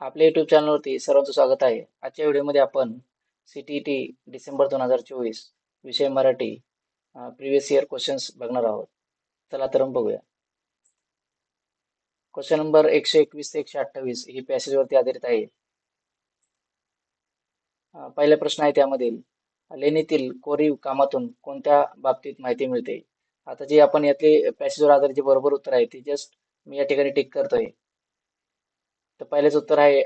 आपल्या युट्यूब चॅनलवरती सर्वांचं स्वागत आहे. आजच्या व्हिडिओमध्ये आपण CTET डिसेंबर 2024 विषय मराठी प्रिव्हियस इयर क्वेश्चन्स बघणार आहोत. चला तर मग बघूया. क्वेश्चन नंबर 121 ते 128 ही पॅसेजवरती आधारित आहे. पहिला प्रश्न आहे त्यामधील लेणीतील कोरीव कामातून कोणत्या बाबतीत माहिती मिळते? आता जे आपण यातले पॅसेजवर आधारित जे बरोबर उत्तर आहे ते जस्ट मी या ठिकाणी टिक करतोय. तर पहिलेच उत्तर आहे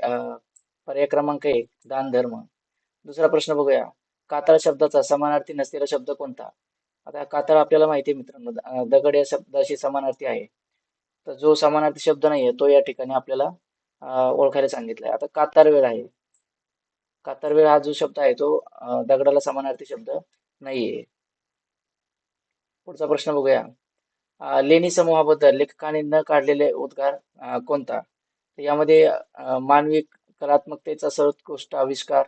पर्याय क्रमांक 1 दान धर्म. दुसरा प्रश्न बघूया. कातळ शब्दाचा समानार्थी नसलेला शब्द कोणता? आता कातळ आपल्याला माहिती आहे मित्रांनो, दगड या शब्दाशी समानार्थी आहे. तर जो समानार्थी शब्द नाहीये तो या ठिकाणी आपल्याला ओळखायला सांगितलाय. आता कातारवेळ आहे. कातारवेळ हा जो शब्द आहे तो दगडाला समानार्थी शब्द नाहीये. पुढचा प्रश्न बघूया. लेणी समूहाबद्दल लेखकाने न काढलेले उद्गार कोणता? तर यामध्ये मानवी कलात्मकतेचा सर्वोत्कृष्ट आविष्कार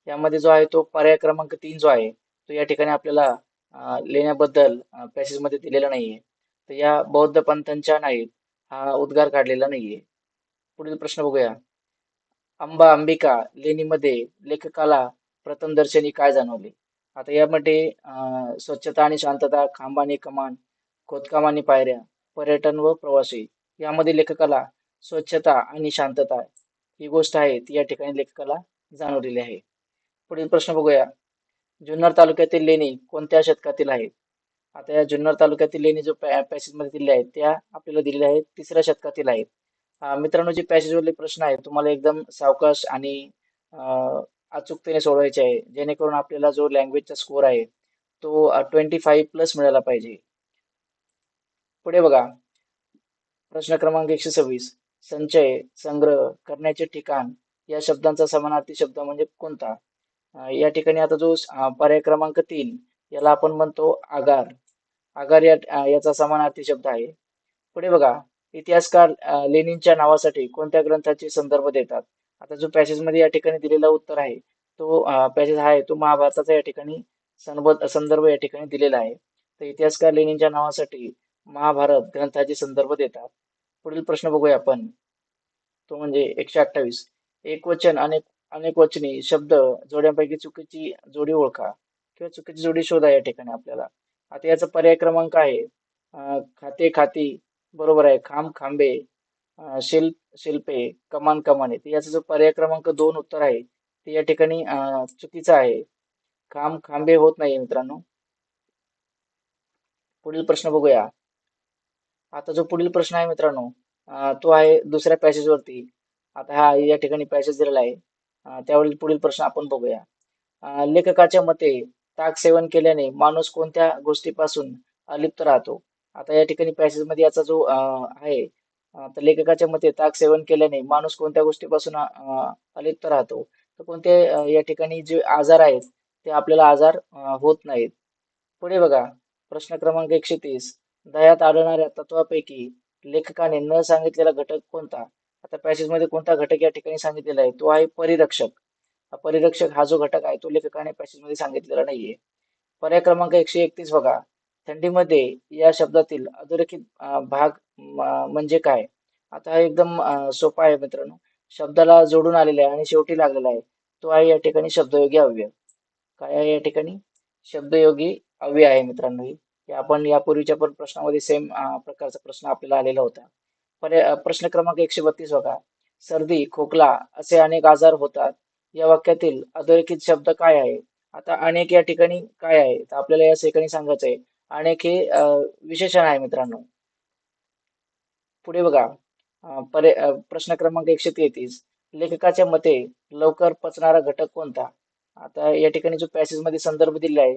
यामध्ये जो आहे तो पर्याय क्रमांक 3 जो आहे तो या ठिकाणी आपल्याला लेण्याबद्दल पॅसेज मध्ये दिलेला नाहीये. तर या बौद्ध पंथांच्या नाहीत हा उद्गार काढलेला नाहीये. पुढील प्रश्न बघूया. अंबिका लेणीमध्ये लेखकाला प्रथम दर्शनी काय जाणवले? आता यामध्ये स्वच्छता आणि शांतता, खांब आणि कमान, खोदकाम आणि पायऱ्या, पर्यटन व प्रवासी यामध्ये लेखकाला स्वच्छता आणि शांतता ही गोष्ट आहे ती या ठिकाणी लेखकाला जाणवलेली आहे. पुढील प्रश्न बघूया. जुन्नर तालुक्यातील लेणी कोणत्या शतकातील आहेत? आता या जुन्नर तालुक्यातील लेणी जो पॅसेज मध्ये दिल्या आहेत त्या आपल्याला दिलेल्या आहेत 3ऱ्या शतकातील आहेत. मित्रांनो, जे पॅसेज वरले प्रश्न आहेत तुम्हाला एकदम सावकाश आणि अचूकतेने सोडवायचे आहे, जेणेकरून आपल्याला जो लँग्वेजचा स्कोर आहे तो 25 प्लस मिळाला पाहिजे. पुढे बघा. प्रश्न क्रमांक 126. संचय, संग्रह, करण्याचे ठिकाण या शब्दांचा समानार्थी शब्द म्हणजे कोणता? या ठिकाणी आता जो पर्याय क्रमांक 3 याला आपण म्हणतो आगार. आगार याचा समानार्थी शब्द आहे. पुढे बघा. इतिहासकार लेनिनच्या नावासाठी कोणत्या ग्रंथाचे संदर्भ देतात? आता जो पॅसेज मध्ये या ठिकाणी दिलेला उत्तर आहे तो पॅसेज आहे तो महाभारताचा या ठिकाणी संदर्भ या ठिकाणी दिलेला आहे. तर इतिहासकार लेनिनच्या नावासाठी महाभारत ग्रंथाचे संदर्भ देतात. पुढील प्रश्न बघूया आपण. तो म्हणजे 128. एकवचन अनेक वचनी शब्द जोड्यांपैकी चुकीची जोडी ओळखा किंवा चुकीची जोडी शोधा या ठिकाणी आपल्याला. आता याचा पर्याय क्रमांक आहे खाते खाती, बरोबर आहे. खांब खांबे, शिल्पे, कमान कमाने. तर याचा जो पर्याय क्रमांक 2 उत्तर आहे ते या ठिकाणी चुकीचं आहे. खांब खांबे होत नाही मित्रांनो. पुढील प्रश्न बघूया. आता जो पुढील प्रश्न आहे मित्रांनो तो आहे दुसऱ्या पॅसेज वरती. आता हा या ठिकाणी पॅसेज दिलेला आहे. त्यावरील पुढील प्रश्न आपण बघूया. लेखकाच्या मते ताक सेवन केल्याने माणूस कोणत्या गोष्टीपासून अलिप्त राहतो? आता या ठिकाणी पॅसेज मध्ये याचा जो आहे तर लेखकाच्या मते ताक सेवन केल्याने माणूस कोणत्या गोष्टीपासून अलिप्त राहतो? तर कोणते या ठिकाणी जे आजार आहेत ते आपल्याला आजार होत नाहीत. पुढे बघा. प्रश्न क्रमांक 130. दह्यात आढळणाऱ्या तत्वापैकी लेखकाने न सांगितलेला घटक कोणता? आता पॅसेज मध्ये कोणता घटक या ठिकाणी सांगितलेला आहे तो आहे परिरक्षक. परिरक्षक हा जो घटक आहे तो लेखकाने पॅसेज मध्ये सांगितलेला नाहीये. पर्याय क्रमांक 131 बघा. थंडीमध्ये या शब्दातील अधोरेखित भाग म्हणजे काय? आता हा एकदम सोपा आहे मित्रांनो. शब्दाला जोडून आलेला आहे आणि शेवटी लागलेला आहे. तो आहे या ठिकाणी शब्दयोगी अव्यय. काय आहे या ठिकाणी? शब्दयोगी अव्यय आहे मित्रांनो. हे आपण यापूर्वीच्या पण प्रश्नामध्ये सेम प्रकारचा प्रश्न आपल्याला आलेला होता. प्रश्न क्रमांक 132 बघा. सर्दी, खोकला असे अनेक आजार होतात. या वाक्यातील अधोरेखित शब्द काय आहे? आता अनेक या ठिकाणी काय आहे? तर आपल्याला या ठिकाणी सांगायचं आहे. अनेक हे विशेषण आहे मित्रांनो. पुढे बघा. प्रश्न क्रमांक 133. लेखकाच्या मते लवकर पचणारा घटक कोणता? आता या ठिकाणी जो पॅसेज मध्ये संदर्भ दिला आहे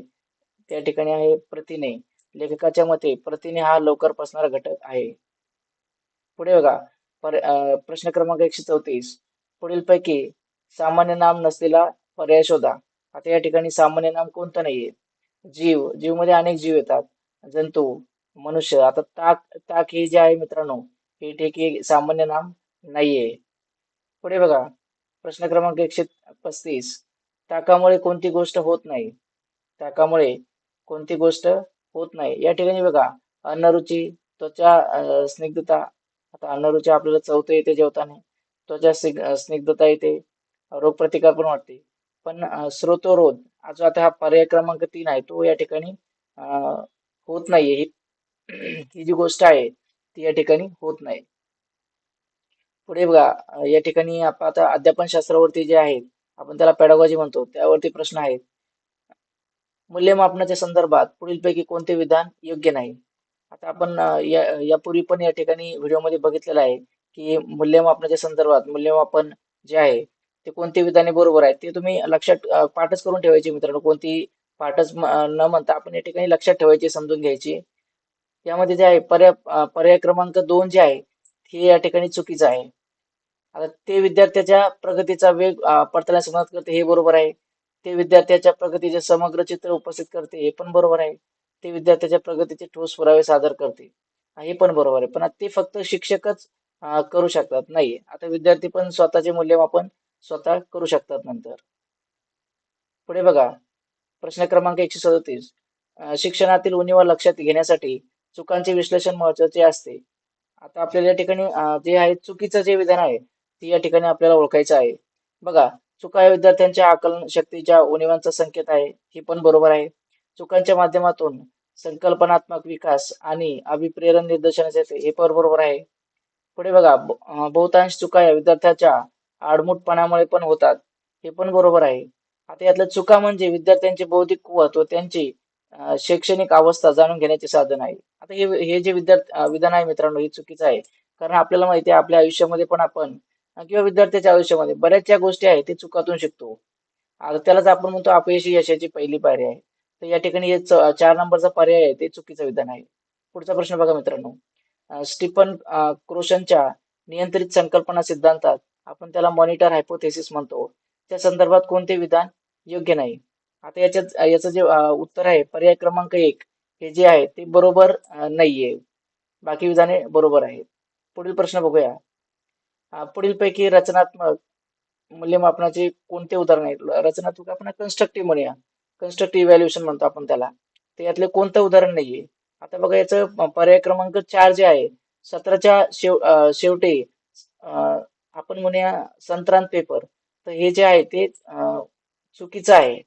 त्या ठिकाणी आहे प्रथिने. लेखकाच्या मते प्रथिने हा लवकर पचणारा घटक आहे. पुढे बघा. प्रश्न क्रमांक 134. पुढीलपैकी सामान्य नाम नसलेला पर्याय शोधा. आता या ठिकाणी सामान्य नाम कोणतं नाहीये. जीव मध्ये अनेक जीव येतात. जंतू, मनुष्य. आता ताक हे जे आहे मित्रांनो हे ठीक आहे सामान्य नाम नाहीये. पुढे बघा. प्रश्न क्रमांक 135. ताकामुळे कोणती गोष्ट होत नाही? ताकामुळे कोणती गोष्ट होत नाही? या ठिकाणी बघा. अन्नरुची, त्वचा स्निग्धता. आता अन्नरुची आपल्याला चवत येते जेवताना. त्वचा स्निग्धता येते, रोगप्रतिकार पण वाढते. पण स्रोतोरोध हा जो आता हा पर्याय क्रमांक 3 आहे तो या ठिकाणी होत नाहीये. ही जी गोष्ट आहे ती या ठिकाणी होत नाही. पुढे बघा या ठिकाणी आपण आता अध्यापन शास्त्रावरती जे आहे आपण त्याला पेडागॉजी म्हणतो त्यावरती प्रश्न आहेत. मूल्यमापनाच्या संदर्भात पुढीलपैकी कोणते विधान योग्य नाही? आता आपण यापूर्वी पण या ठिकाणी व्हिडिओमध्ये बघितलेलं आहे की मूल्यमापनाच्या संदर्भात मूल्यमापन जे आहे ते कोणते विधाने बरोबर आहे ते तुम्ही लक्षात पाठच करून ठेवायचे मित्रांनो. कोणती पाठच न म्हणता आपण या ठिकाणी लक्षात ठेवायची, समजून घ्यायची. यामध्ये जे आहे पर्याय क्रमांक 2 जे आहे हे या ठिकाणी चुकीचं आहे. आता ते विद्यार्थ्याच्या प्रगतीचा वेग पडताळण्यास मदत करते हे बरोबर आहे. ते विद्यार्थ्याच्या प्रगतीचे समग्र चित्र उपस्थित करते हे पण बरोबर आहे. ते विद्यार्थ्याच्या प्रगतीचे ठोस पुरावे सादर करते हे पण बरोबर आहे. पण ते फक्त शिक्षकच करू शकतात नाही. आता विद्यार्थी पण स्वतःचे मूल्यमापन स्वतः करू शकतात नंतर. पुढे बघा प्रश्न क्रमांक 137. शिक्षणातील उणीवा लक्षात घेण्यासाठी चुकांचे विश्लेषण महत्वाचे असते. आता आपल्याला या ठिकाणी जे आहे चुकीचं जे विधान आहे ते या ठिकाणी आपल्याला ओळखायचं आहे. बघा चुका या विद्यार्थ्यांच्या आकलन शक्तीच्या उणीवांचा संकेत आहे हे पण बरोबर आहे. चुकांच्या माध्यमातून संकल्पनात्मक विकास आणि अभिप्रेरण निर्देशनाचे येते हे पण बरोबर आहे. पुढे बघा बहुतांश चुका या विद्यार्थ्याच्या आडमुठपणामुळे पण होतात हे पण बरोबर आहे. आता यातल्या चुका म्हणजे विद्यार्थ्यांची बौद्धिक कुवत व त्यांची शैक्षणिक अवस्था जाणून घेण्याचे साधन आहे. आता हे जे विधान आहे मित्रांनो हे चुकीचं आहे. कारण आपल्याला माहिती आहे आपल्या आयुष्यामध्ये पण आपण किंवा विद्यार्थ्याच्या आयुष्यामध्ये बऱ्याच ज्या गोष्टी आहेत ते चुकातून शिकतो. आता त्यालाच आपण म्हणतो अपयशी यशाची पहिली पायरी आहे. तर या ठिकाणी हे 4 नंबरचा पर्याय आहे ते चुकीचं विधान आहे. पुढचा प्रश्न बघा मित्रांनो. स्टीफन क्रोशनच्या नियंत्रित संकल्पना सिद्धांतात आपण त्याला मॉनिटर हायपोथेसिस म्हणतो. त्या संदर्भात कोणते विधान योग्य नाही? आता याचं जे उत्तर आहे पर्याय क्रमांक 1 हे जे आहे ते बरोबर नाहीये. बाकी विधाने बरोबर आहेत. पुढील प्रश्न बघूया. पुढीलपैकी रचनात्मक मूल्यमापनाचे कोणते उदाहरण आहेत? रचनात्मक आपण कन्स्ट्रक्टिव्ह म्हणूया. कन्स्ट्रक्टिव्ह इव्हॅल्युएशन म्हणतो आपण त्याला. तर यातले कोणतं उदाहरण नाहीये. आता बघा याचं पर्याय क्रमांक 4 जे आहे सत्राच्या शेवटी आपण म्हणूया संक्रांत पेपर. तर हे जे आहे ते चुकीचं आहे.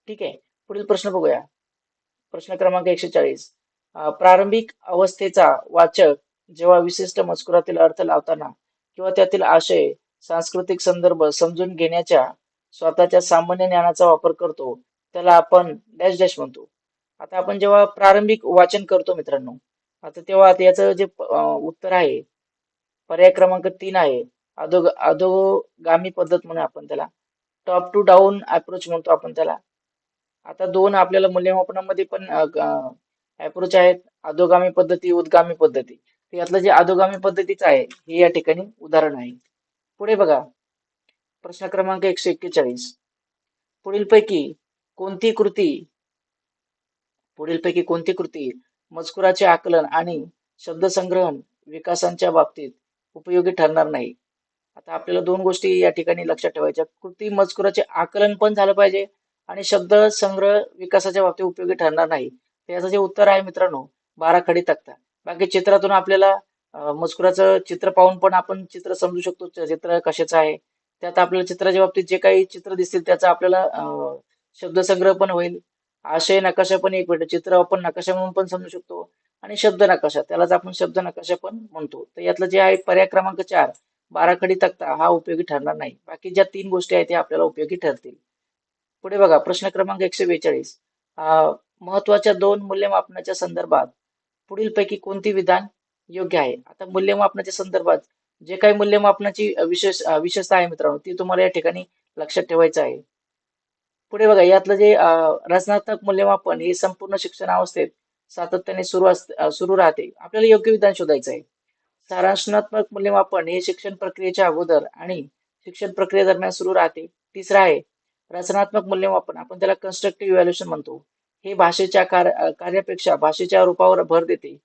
ठीक आहे. पुढील प्रश्न बघूया. प्रश्न क्रमांक 140. प्रारंभिक अवस्थेचा वाचक जेव्हा विशिष्ट मजकुरातील अर्थ लावताना किंवा त्यातील आशय, सांस्कृतिक संदर्भ समजून घेण्याच्या स्वतःच्या सामान्य ज्ञानाचा वापर करतो, त्याला आपण डॅश डॅश म्हणतो. आता आपण जेव्हा प्रारंभिक वाचन करतो मित्रांनो, आता तेव्हा याचं जे उत्तर आहे पर्याय क्रमांक 3 आहे. अधोगामी पद्धत म्हणून आपण त्याला टॉप टू डाऊन अप्रोच म्हणतो आपण त्याला. आता 2 आपल्याला मूल्यमापनामध्ये पण अप्रोच आहेत. अधोगामी पद्धती, उद्गामी पद्धती. तर यातलं जे अधोगामी पद्धतीचं आहे हे या ठिकाणी उदाहरण आहे. पुढे बघा प्रश्न क्रमांक 141. पुढीलपैकी कोणती कृती पुढीलपैकी कोणती कृती मजकुराचे आकलन आणि शब्दसंग्रहण विकासांच्या बाबतीत उपयोगी ठरणार नाही? आता आपल्याला 2 गोष्टी या ठिकाणी लक्षात ठेवायच्या. कृती मजकुराचे आकलन पण झालं पाहिजे आणि शब्द संग्रह विकासाच्या बाबतीत उपयोगी ठरणार नाही. तर याचं जे उत्तर आहे मित्रांनो 12 खडी तक्ता. बाकी चित्रातून आपल्याला मजकुराचं चित्र पाहून पण आपण चित्र समजू शकतो चित्र कशाचं आहे. त्यात आपल्याला चित्राच्या बाबतीत जे काही चित्र दिसतील त्याचा आपल्याला शब्दसंग्रह पण होईल. आशय नकाशा पण एक भेटेल. चित्र आपण नकाशा म्हणून पण समजू शकतो आणि शब्द नकाशा त्यालाच आपण शब्द नकाशा पण म्हणतो. तर यातलं जे आहे पर्याय क्रमांक 4 12 तक्ता हा उपयोगी ठरणार नाही. बाकी ज्या 3 गोष्टी आहेत त्या आपल्याला उपयोगी ठरतील. पुढे बघा प्रश्न क्रमांक 142. महत्वाच्या 2 मूल्यमापनाच्या संदर्भात पुढीलपैकी कोणती विधान योग्य आहे? आता मूल्यमापनाच्या संदर्भात जे काही मूल्यमापनाची विशेषता आहे मित्रांनो ती तुम्हाला या ठिकाणी लक्षात ठेवायचं आहे. पुढे बघा यातलं जे रचनात्मक मूल्यमापन हे संपूर्ण शिक्षणावस्थेत सातत्याने सुरू राहते. आपल्याला योग्य विधान शोधायचं आहे. सारांशात्मक मूल्यमापन हे शिक्षण प्रक्रियेच्या अगोदर आणि शिक्षण प्रक्रियेदरम्यान सुरू राहते. तिसरं आहे रचनात्मक मूल्यमापन आपण त्याला कन्स्ट्रक्टिव्ह इव्हॅल्युएशन म्हणतो. हे भाषेच्या कार्यापेक्षा भाषेच्या रूपावर भर देते.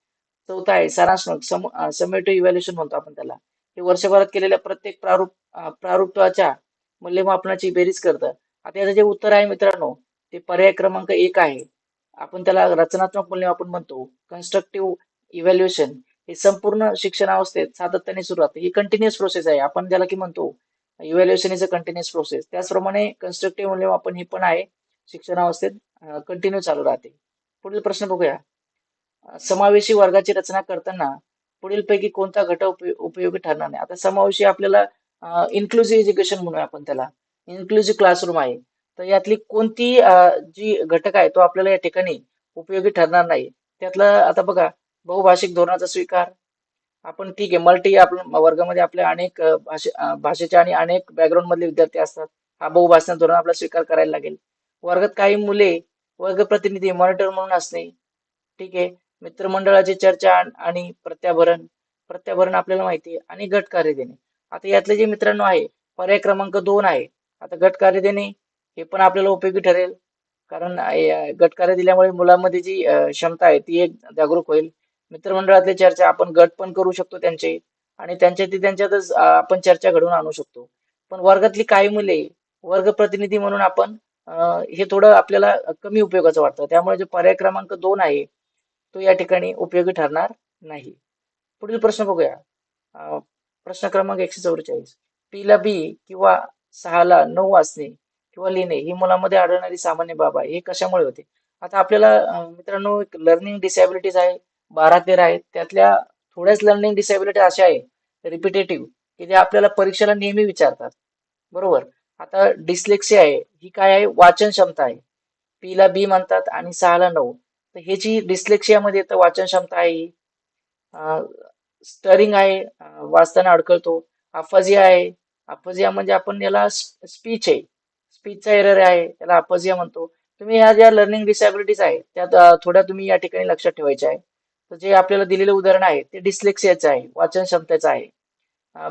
चौथं आहे सारांशात्मक समेटिव्ह इव्हॅल्युएशन म्हणतो आपण त्याला. हे वर्षभरात केलेल्या प्रत्येक प्रारूपाच्या मूल्यमापनाची बेरीज करतं. आता याचं जे उत्तर आहे मित्रांनो ते पर्याय क्रमांक 1 आहे. आपण त्याला रचनात्मक मूल्यमापन म्हणतो. कन्स्ट्रक्टिव्ह इव्हॅल्युएशन ही संपूर्ण शिक्षणावस्थेत सातत्याने सुरू राहते. ही कंटिन्युअस प्रोसेस आहे. आपण ज्याला की म्हणतो evaluation is a continuous process. त्याचप्रमाणे कन्स्ट्रक्टिव्ह मूल्यमापन ही पण आहे शिक्षणावस्थेत कंटिन्यू चालू राहते. पुढील प्रश्न बघूया. समावेशी वर्गाची रचना करताना पुढीलपैकी कोणता घटक उपयोगी ठरणार नाही. आता समावेशी आपल्याला इन्क्लुझिव्ह एज्युकेशन म्हणूया आपण त्याला. इन्क्लुझिव्ह क्लासरूम आहे. तर यातली कोणती जी घटक आहे तो आपल्याला या ठिकाणी उपयोगी ठरणार नाही. त्यातलं आता बघा, बहुभाषिक धोरणाचा स्वीकार. आपण ठीक आहे, मल्टी आपल्या वर्गामध्ये आपल्या अनेक भाषेचे आणि अनेक बॅकग्राऊंड मधले विद्यार्थी असतात. हा बहुभाषा धोरण आपला स्वीकार करायला लागेल. वर्गात काही मुले वर्ग प्रतिनिधी मॉनिटर म्हणून असणे. ठीक आहे. मित्रमंडळाची चर्चा आणि प्रत्याभरण. प्रत्याभरण आपल्याला माहिती आहे. आणि गट कार्य देणे. आता यातले जे मित्रांनो आहे, पर्याय क्रमांक 2 आहे. आता गट कार्य देणे हे पण आपल्याला उपयोगी ठरेल. कारण गट कार्य दिल्यामुळे मुलांमध्ये जी क्षमता आहे ती एक जागरूक होईल. मित्रमंडळातली चर्चा आपण गट पण करू शकतो त्यांचे आणि त्यांच्यातच आपण चर्चा घडवून आणू शकतो. पण वर्गातली काही मुले वर्ग प्रतिनिधी म्हणून आपण हे थोडं आपल्याला कमी उपयोगाचं वाटतं. त्यामुळे जो पर्याय क्रमांक 2 आहे तो या ठिकाणी उपयोगी ठरणार नाही. पुढील प्रश्न बघूया. अं, प्रश्न क्रमांक 144. P ला B किंवा 6 ला 9 असणे किंवा लिहिणे ही मुलांमध्ये आढळणारी सामान्य बाब आहे. हे कशामुळे होते? आता आपल्याला मित्रांनो लर्निंग डिसॅबिलिटीज आहे 12-13 आहेत. त्यातल्या थोड्याच लर्निंग डिसॅबिलिटी अशा आहे रिपिटेटिव्ह की जे आपल्याला परीक्षेला नेहमी विचारतात. बरोबर. आता डिस्लेक्सिया आहे ही काय आहे? वाचन क्षमता आहे. P ला B म्हणतात आणि 6 ला 9. तर हे जी डिस्लेक्सियामध्ये येतं वाचन क्षमता आहे ही. स्टरिंग आहे वाचताना अडखळतो. अफजिया आहे. अफजिया म्हणजे आपण याला स्पीच आहे. स्पीचचा एरर आहे त्याला अफजिया म्हणतो. तुम्ही ह्या ज्या लर्निंग डिसॅबिलिटीज आहे त्यात थोड्या तुम्ही या ठिकाणी लक्षात ठेवायच्या आहे. तर जे आपल्याला दिलेलं उदाहरण आहे ते डिस्लेक्सियाचं आहे, वाचन क्षमतेचं आहे.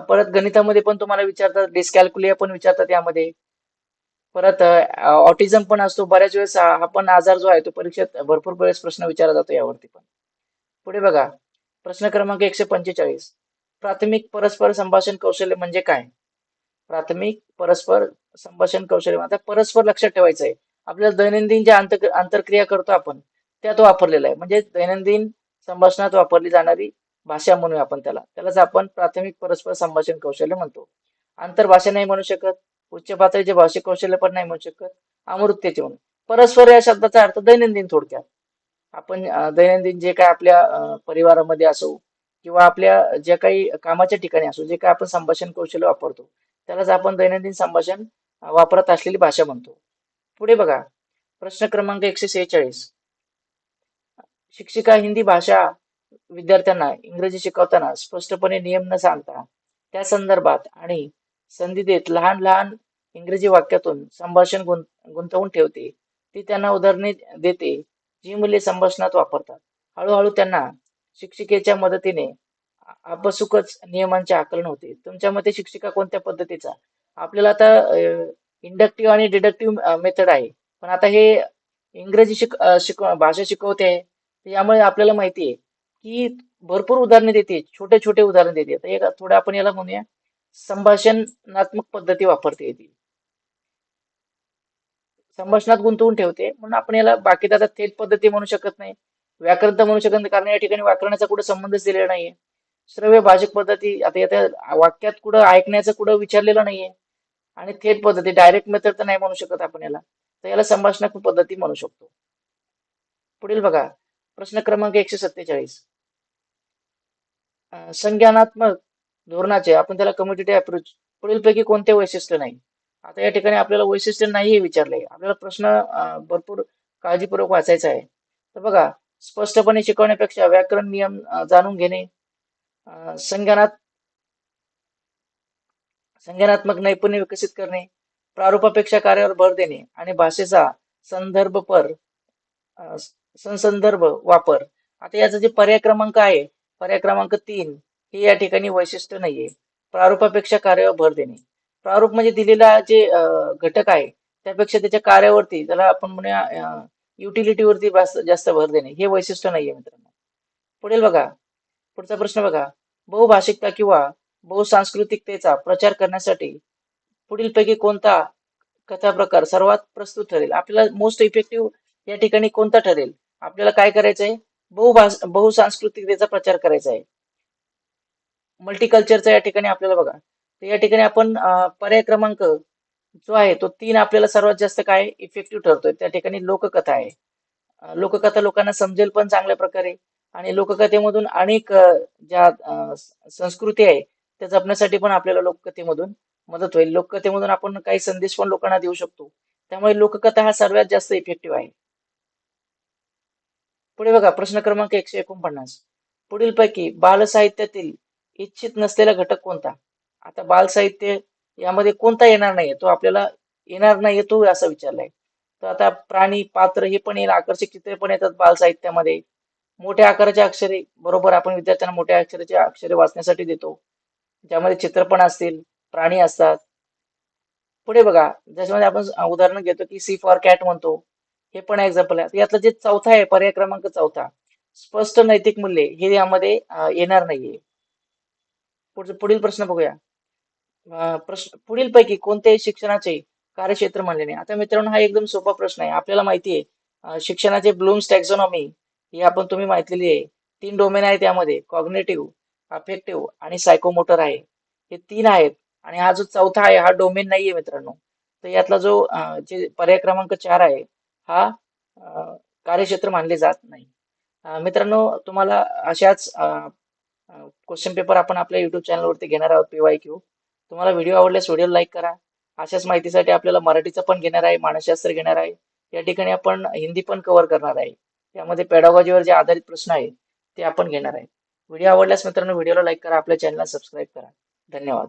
परत गणितामध्ये पण तुम्हाला विचारतात, डिस्कॅल्कुलिया पण विचारतात यामध्ये. परत ऑटिझम पण असतो. बऱ्याच वेळेस हा पण आजार जो आहे तो परीक्षेत भरपूर वेळेस प्रश्न विचारला जातो यावरती पण. पुढे बघा. प्रश्न क्रमांक 145. प्राथमिक परस्पर संभाषण कौशल्य म्हणजे काय? प्राथमिक परस्पर संभाषण कौशल्य. आता परस्पर लक्षात ठेवायचं आहे. आपल्याला दैनंदिन ज्या आंतरक्रिया करतो आपण त्यात वापरलेला आहे. म्हणजे दैनंदिन संभाषणात वापरली जाणारी भाषा म्हणूया आपण त्याला. त्यालाच आपण प्राथमिक परस्पर संभाषण कौशल्य म्हणतो. आंतरभाषा नाही म्हणू शकत. उच्च पातळीचे भाषिक कौशल्य पण नाही म्हणू शकत. अमूर्ततेचे म्हणून. परस्पर या शब्दाचा अर्थ दैनंदिन थोडक्यात. आपण दैनंदिन जे काय आपल्या परिवारामध्ये असो किंवा आपल्या ज्या काही कामाच्या ठिकाणी असो जे काय आपण संभाषण कौशल्य वापरतो त्यालाच आपण दैनंदिन संभाषण वापरत असलेली भाषा म्हणतो. पुढे बघा. प्रश्न क्रमांक 146. शिक्षिका हिंदी भाषा विद्यार्थ्यांना इंग्रजी शिकवताना स्पष्टपणे नियम न सांगता त्या संदर्भात आणि संधी लहान लहान इंग्रजी वाक्यातून संभाषण गुंतवून ठेवते. ती त्यांना उदाहरणे देते जी मुले संभाषणात वापरतात. हळूहळू त्यांना शिक्षिकेच्या मदतीने आपसुकच नियमांचे आकलन होते. तुमच्या मते शिक्षिका कोणत्या पद्धतीचा? आपल्याला आता इंडक्टिव्ह आणि डिडक्टिव्ह मेथड आहे. पण आता हे इंग्रजी भाषा शिकवते आहे. यामुळे आपल्याला माहिती आहे की भरपूर उदाहरणे देते. छोटे छोटे उदाहरण देते. तर एक थोडं आपण याला म्हणूया संभाषणात्मक पद्धती वापरते ती. संभाषणात गुंतवून ठेवते म्हणून आपण याला बाकी त्याचा थेट पद्धती म्हणू शकत नाही. व्याकरण तर म्हणू शकत नाही कारण या ठिकाणी व्याकरणाचा कुठे संबंधच दिलेला नाहीये. श्रव्य भाषिक पद्धती आता या वाक्यात कुठं ऐकण्याचं कुठं विचारलेलं नाहीये. आणि थेट पद्धती डायरेक्ट मेथड तर नाही म्हणू शकत आपण याला. तर याला संभाषणात्मक पद्धती म्हणू शकतो. पुढील बघा. प्रश्न क्रमांक 147. संज्ञानात्मक धोरणाचे आपण त्याला कम्युनिटी अप्रोच पुढीलपैकी कोणते वैशिष्ट्य नाही? आता या ठिकाणी आपल्याला वैशिष्ट्य नाही हे विचारलंय. आपल्याला प्रश्न भरपूर काळजीपूर्वक वाचायचा आहे. तर बघा. स्पष्टपणे शिकवण्यापेक्षा व्याकरण नियम जाणून घेणे. संज्ञानात संज्ञानात्मक नैपुण्य विकसित करणे. प्रारूपापेक्षा कार्यावर भर देणे आणि भाषेचा संदर्भपर संदर्भ वापर. आता याचा जे पर्याय क्रमांक आहे पर्याय क्रमांक 3 हे या ठिकाणी वैशिष्ट्य नाहीये. प्रारूपापेक्षा कार्यावर भर देणे. प्रारूप म्हणजे दिलेला जे घटक आहे त्यापेक्षा त्याच्या कार्यावरती त्याला आपण म्हणूया युटिलिटीवरती जास्त भर देणे हे वैशिष्ट्य नाहीये मित्रांनो. पुढील बघा. पुढचा प्रश्न बघा. बहुभाषिकता किंवा बहुसांस्कृतिकतेचा प्रचार करण्यासाठी पुढीलपैकी कोणता कथा प्रकार सर्वात प्रस्तुत ठरेल? आपल्याला मोस्ट इफेक्टिव्ह या ठिकाणी कोणता ठरेल? आपल्याला काय करायचंय? बहुसांस्कृतिकतेचा प्रचार करायचा आहे. मल्टीकल्चरचा या ठिकाणी आपल्याला बघा, तर या ठिकाणी आपण पर्याय क्रमांक जो आहे तो 3 आपल्याला सर्वात जास्त काय इफेक्टिव्ह ठरतोय. त्या ठिकाणी लोककथा आहे. लोककथा लोकांना समजेल पण चांगल्या प्रकारे आणि लोककथेमधून अनेक ज्या संस्कृती आहे त्या जपण्यासाठी पण आपल्याला लोककथेमधून मदत होईल. लोककथेमधून आपण काही संदेश पण लोकांना देऊ शकतो. त्यामुळे लोककथा हा सर्वात जास्त इफेक्टिव्ह आहे. पुढे बघा प्रश्न क्रमांक 149. पुढीलपैकी बालसाहित्यातील इच्छित नसलेला घटक कोणता? आता बालसाहित्य यामध्ये कोणता येणार नाहीये? तो आपल्याला येणार नाहीये तो असं विचारलाय. तर आता प्राणी, पात्र हे पण येईल, आकर्षक चित्रे पण येतात बालसाहित्यामध्ये. मोठ्या आकाराच्या अक्षरे, बरोबर आपण विद्यार्थ्यांना मोठ्या अक्षराचे अक्षरे वाचण्यासाठी देतो. ज्यामध्ये चित्र पण असतील, प्राणी असतात. पुढे बघा, ज्याच्यामध्ये आपण उदाहरण घेतो की सी फॉर कॅट म्हणतो. हे पण एक्झाम्पल आहे. यातलं जे चौथा आहे, पर्याय क्रमांक चौथा, स्पष्ट नैतिक मूल्ये हे यामध्ये येणार नाहीये. पुढील प्रश्न बघूया. प्रश्न पुढीलपैकी कोणत्याही शिक्षणाचे कार्यक्षेत्र मानले नाही? आता मित्रांनो हा एकदम सोपा प्रश्न आहे. आपल्याला माहिती आहे शिक्षणाचे ब्लूम्स टॅक्झॉनॉमी ही आपण तुम्ही माहितलेली आहे. 3 डोमेन आहेत त्यामध्ये, कॉग्निटिव्ह, अफेक्टिव्ह आणि सायकोमोटर आहे. हे 3 आहेत आणि हा जो चौथा आहे हा डोमेन नाहीये मित्रांनो. तर यातला जो जे पर्याय क्रमांक 4 आहे हा कार्यक्षेत्र मानले जात नाही. मित्रांनो तुम्हाला अशाच क्वेश्चन पेपर आपण आपल्या युट्यूब चॅनलवरती घेणार आहोत PYQ. तुम्हाला व्हिडिओ आवडल्यास व्हिडिओ लाईक करा. अशाच माहितीसाठी आपल्याला मराठीचं पण घेणार आहे, मानसशास्त्र घेणार आहे. या ठिकाणी आपण हिंदी पण कव्हर करणार आहे. त्यामध्ये पेडागॉजीवर जे आधारित प्रश्न आहेत ते आपण घेणार आहे. व्हिडिओ आवडल्यास मित्रांनो व्हिडिओला लाईक करा, आपल्या चॅनलला सबस्क्राईब करा. धन्यवाद.